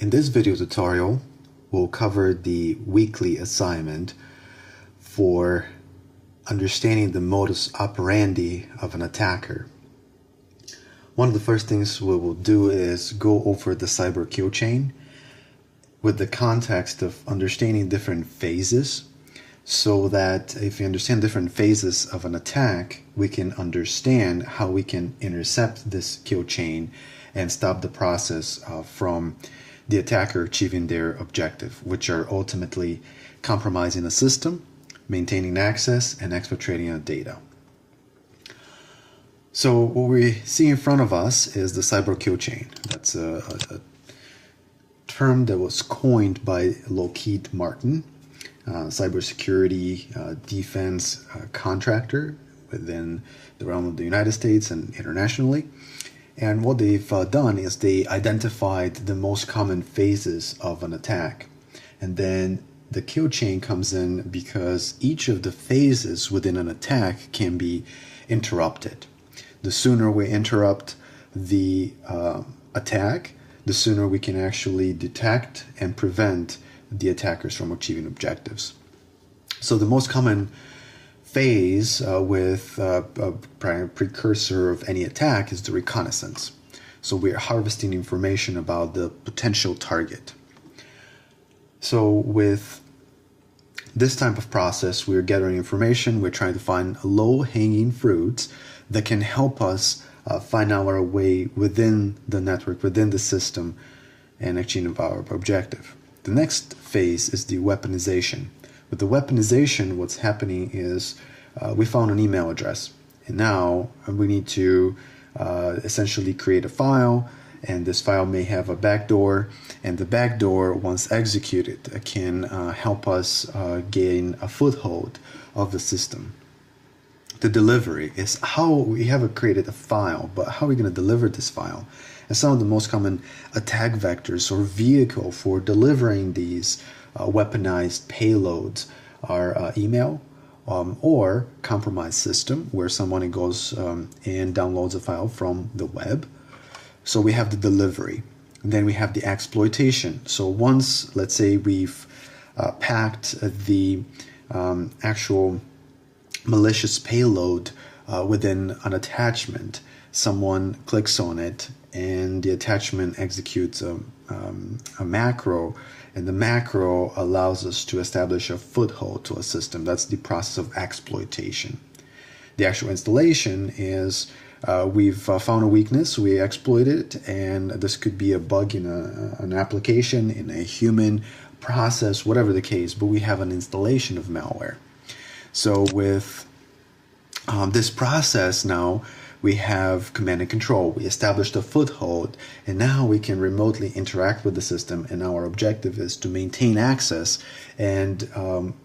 In this video tutorial, we'll cover the weekly assignment for understanding the modus operandi of an attacker. One of the first things we will do is go over the cyber kill chain with the context of understanding different phases, so that if we understand different phases of an attack, we can understand how we can intercept this kill chain and stop the process from the attacker achieving their objective, which are ultimately compromising a system, maintaining access, and exfiltrating the data. So what we see in front of us is the cyber kill chain. That's a term that was coined by Lockheed Martin, cybersecurity defense contractor within the realm of the United States and internationally. And what they've done is they identified the most common phases of an attack. And then the kill chain comes in because each of the phases within an attack can be interrupted. The sooner we interrupt the attack, the sooner we can actually detect and prevent the attackers from achieving objectives. So the most common phase with a precursor of any attack is the reconnaissance. So we're harvesting information about the potential target. So with this type of process, we're gathering information, we're trying to find low-hanging fruits that can help us find our way within the network, within the system, and achieve our objective. The next phase is the weaponization. With the weaponization, what's happening is we found an email address, and now we need to essentially create a file, and this file may have a backdoor, and the backdoor, once executed, can help us gain a foothold of the system. The delivery is how we have created a file, but how are we going to deliver this file? And some of the most common attack vectors or vehicle for delivering these weaponized payloads are email or compromised system, where someone goes and downloads a file from the web. So we have the delivery, and then we have the exploitation. So once, let's say, we've packed the actual malicious payload within an attachment, someone clicks on it and the attachment executes a macro, and the macro allows us to establish a foothold to a system. That's the process of exploitation. The actual installation is we've found a weakness, we exploit it, and this could be a bug in an application, in a human process, whatever the case, but we have an installation of malware. So with this process now, we have command and control. We established a foothold, and now we can remotely interact with the system, and our objective is to maintain access and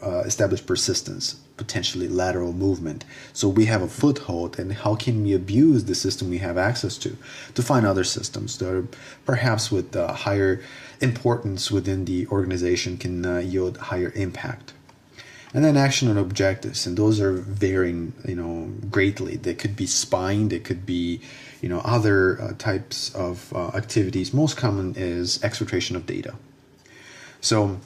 establish persistence, potentially lateral movement. So we have a foothold, and how can we abuse the system we have access to find other systems that are perhaps with higher importance within the organization can yield higher impact. And then action and objectives, and those are varying, greatly. They could be spying, they could be, other types of activities. Most common is exfiltration of data. So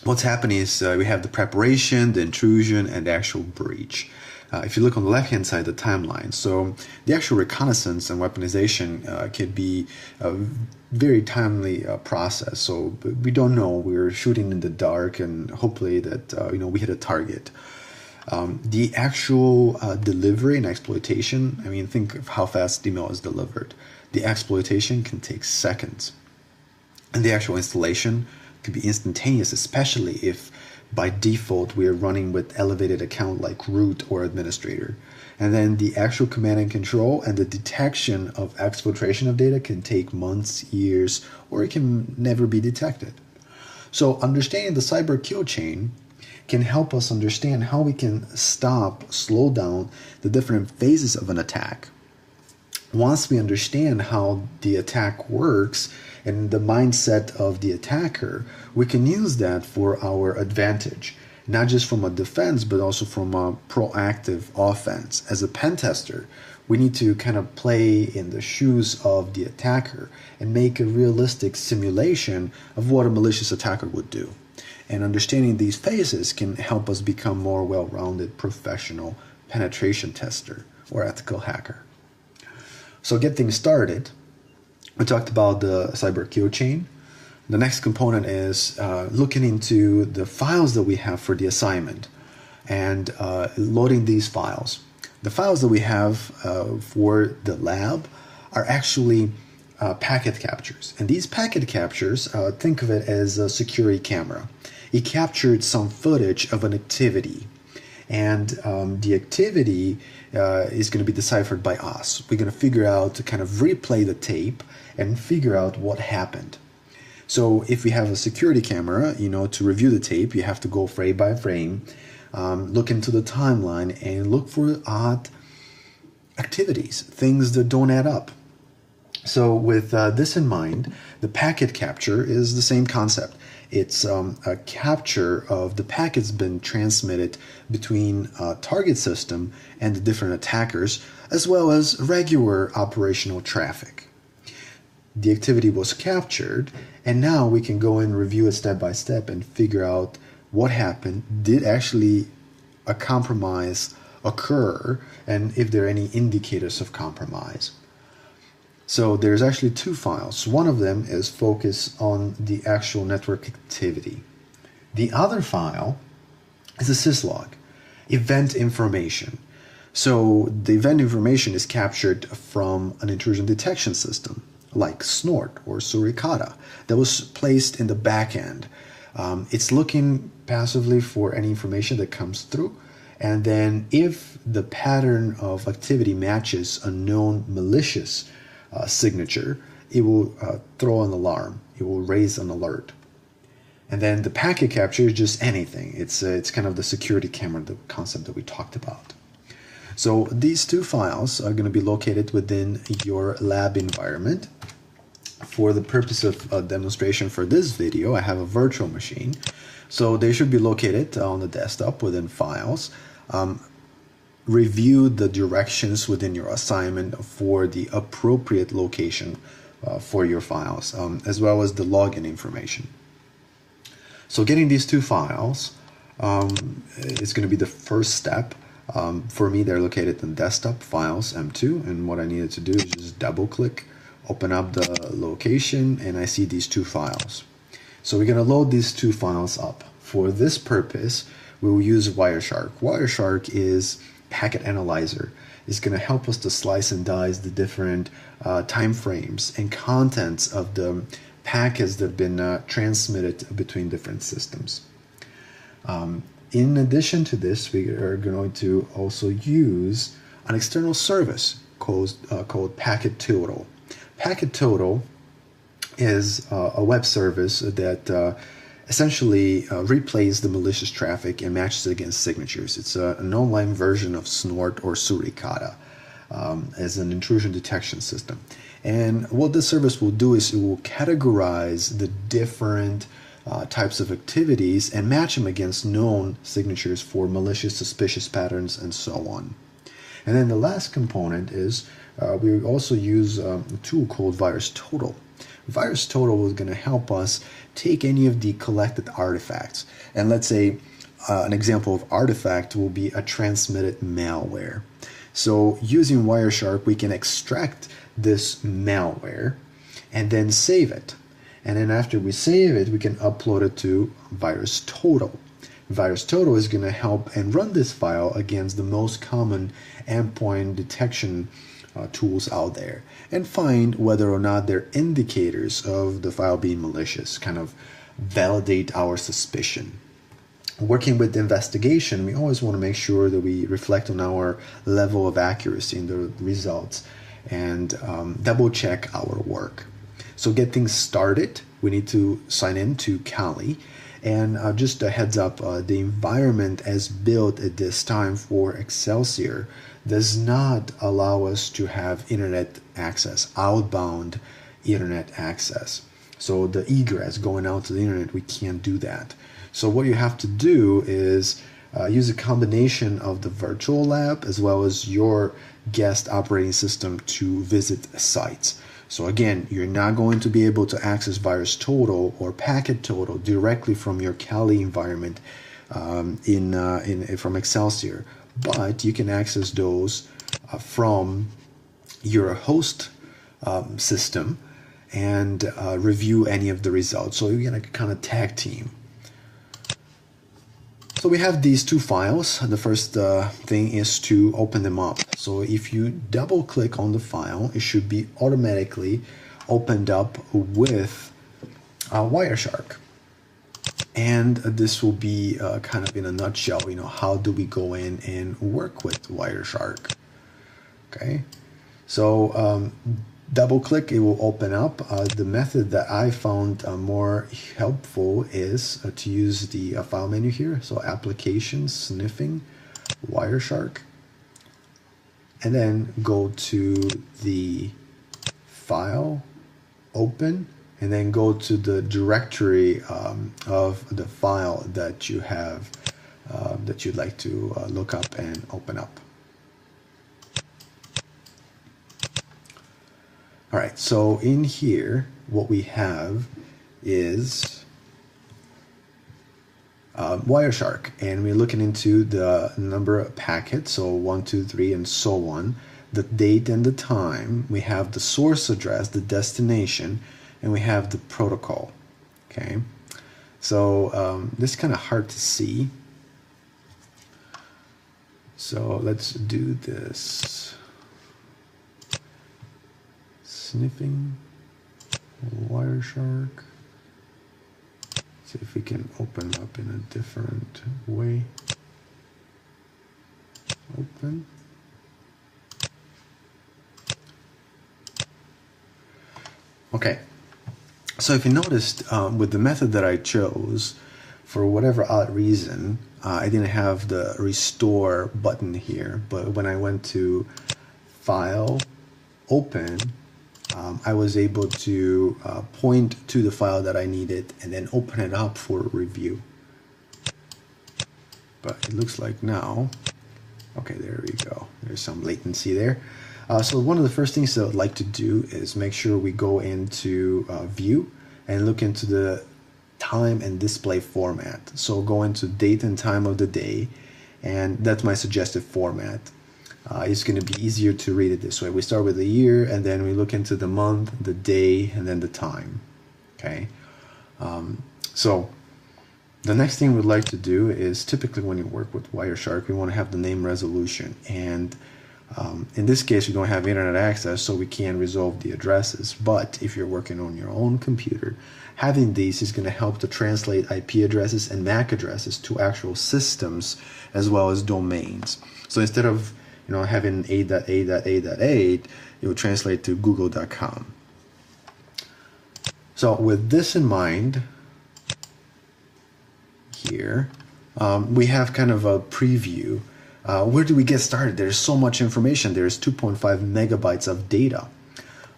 what's happening is we have the preparation, the intrusion, and the actual breach. If you look on the left-hand side, the timeline. So the actual reconnaissance and weaponization can be a very timely process. So we don't know. We're shooting in the dark, and hopefully that we hit a target. The actual delivery and exploitation. Think of how fast email is delivered. The exploitation can take seconds, and the actual installation can be instantaneous, especially if by default we are running with elevated account like root or administrator. And then the actual command and control and the detection of exfiltration of data can take months, years, or it can never be detected. So understanding the cyber kill chain can help us understand how we can slow down the different phases of an attack. Once we understand how the attack works and the mindset of the attacker, we can use that for our advantage, not just from a defense, but also from a proactive offense. As a pen tester, We need to kind of play in the shoes of the attacker and make a realistic simulation of what a malicious attacker would do. And understanding these phases can help us become more well-rounded professional penetration tester or ethical hacker. So get things started. We talked about the cyber kill chain. The next component is looking into the files that we have for the assignment and loading these files. The files that we have for the lab are actually packet captures. And these packet captures, think of it as a security camera. It captured some footage of an activity. And the activity is going to be deciphered by us. We're going to figure out to kind of replay the tape and figure out what happened. So if we have a security camera, to review the tape, you have to go frame by frame, look into the timeline, and look for odd activities, things that don't add up. So with this in mind, the packet capture is the same concept. It's a capture of the packets been transmitted between a target system and the different attackers, as well as regular operational traffic. The activity was captured, and now we can go and review it step by step and figure out what happened. Did actually a compromise occur, and if there are any indicators of compromise? So there's actually two files. One of them is focused on the actual network activity. The other file is a syslog, event information. So the event information is captured from an intrusion detection system like Snort or Suricata that was placed in the back end. It's looking passively for any information that comes through, and then if the pattern of activity matches a known malicious signature, it will throw an alarm. It will raise an alert. And then the packet capture is just anything. It's kind of the security camera, the concept that we talked about. So these two files are going to be located within your lab environment. For the purpose of a demonstration for this video, I have a virtual machine. So they should be located on the desktop within files. Review the directions within your assignment for the appropriate location for your files, as well as the login information. So getting these two files is going to be the first step. For me, they're located in desktop files M2, and what I needed to do is just double click, open up the location, and I see these two files. So we're going to load these two files up. For this purpose, we will use Wireshark. Wireshark is packet analyzer. It's going to help us to slice and dice the different time frames and contents of the packets that have been transmitted between different systems. In addition to this, we are going to also use an external service called Packet Total. Packet Total is a web service that essentially replays the malicious traffic and matches it against signatures. It's an online version of Snort or Suricata as an intrusion detection system. And what this service will do is it will categorize the different types of activities and match them against known signatures for malicious, suspicious patterns, and so on. And then the last component is we also use a tool called VirusTotal. VirusTotal is going to help us take any of the collected artifacts. And let's say an example of artifact will be a transmitted malware. So using Wireshark, we can extract this malware and then save it. And then after we save it, we can upload it to VirusTotal. VirusTotal is going to help and run this file against the most common endpoint detection tools out there and find whether or not they're indicators of the file being malicious, kind of validate our suspicion. Working with the investigation, we always want to make sure that we reflect on our level of accuracy in the results and double check our work. So get things started, we need to sign in to Kali. And just a heads up, the environment as built at this time for Excelsior does not allow us to have internet access, outbound internet access. So the egress going out to the internet, we can't do that. So what you have to do is use a combination of the virtual lab as well as your guest operating system to visit sites. So again, you're not going to be able to access VirusTotal or PacketTotal directly from your Kali environment from Excelsior, but you can access those from your host system and review any of the results. So you're gonna kind of tag team. So we have these two files. The first thing is to open them up. So if you double click on the file, it should be automatically opened up with Wireshark. And this will be kind of in a nutshell, how do we go in and work with Wireshark? Okay, so double click, it will open up. The method that I found more helpful is to use the file menu here. So application, sniffing, Wireshark, and then go to the file, open, and then go to the directory of the file that you have that you'd like to look up and open up. All right, so in here, what we have is Wireshark, and we're looking into the number of packets, so 1, 2, 3, and so on, the date and the time. We have the source address, the destination, and we have the protocol. Okay, so this is kind of hard to see. So let's do this. Sniffing, Wireshark. See if we can open up in a different way. Open. Okay. So if you noticed, with the method that I chose, for whatever odd reason, I didn't have the restore button here, but when I went to File, Open, I was able to point to the file that I needed and then open it up for review. But it looks like now, okay, there we go. There's some latency there. So one of the first things that I'd like to do is make sure we go into View and look into the time and display format. So go into date and time of the day, and that's my suggested format. It's going to be easier to read it this way. We start with the year, and then we look into the month, the day, and then the time. Okay. So the next thing we'd like to do is, typically when you work with Wireshark, we want to have the name resolution. And in this case, we don't have internet access, so we can't resolve the addresses. But if you're working on your own computer, having these is going to help to translate IP addresses and MAC addresses to actual systems as well as domains. So instead of having 8.8.8.8, it will translate to google.com. So with this in mind, here, we have kind of a preview. Where do we get started? There's so much information. There's 2.5 megabytes of data.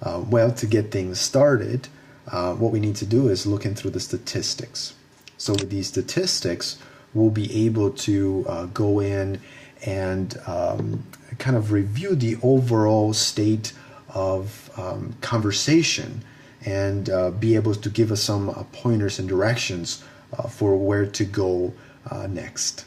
Well, to get things started, what we need to do is look in through the statistics. So with these statistics, we'll be able to go in and kind of review the overall state of conversation and be able to give us some pointers and directions for where to go next.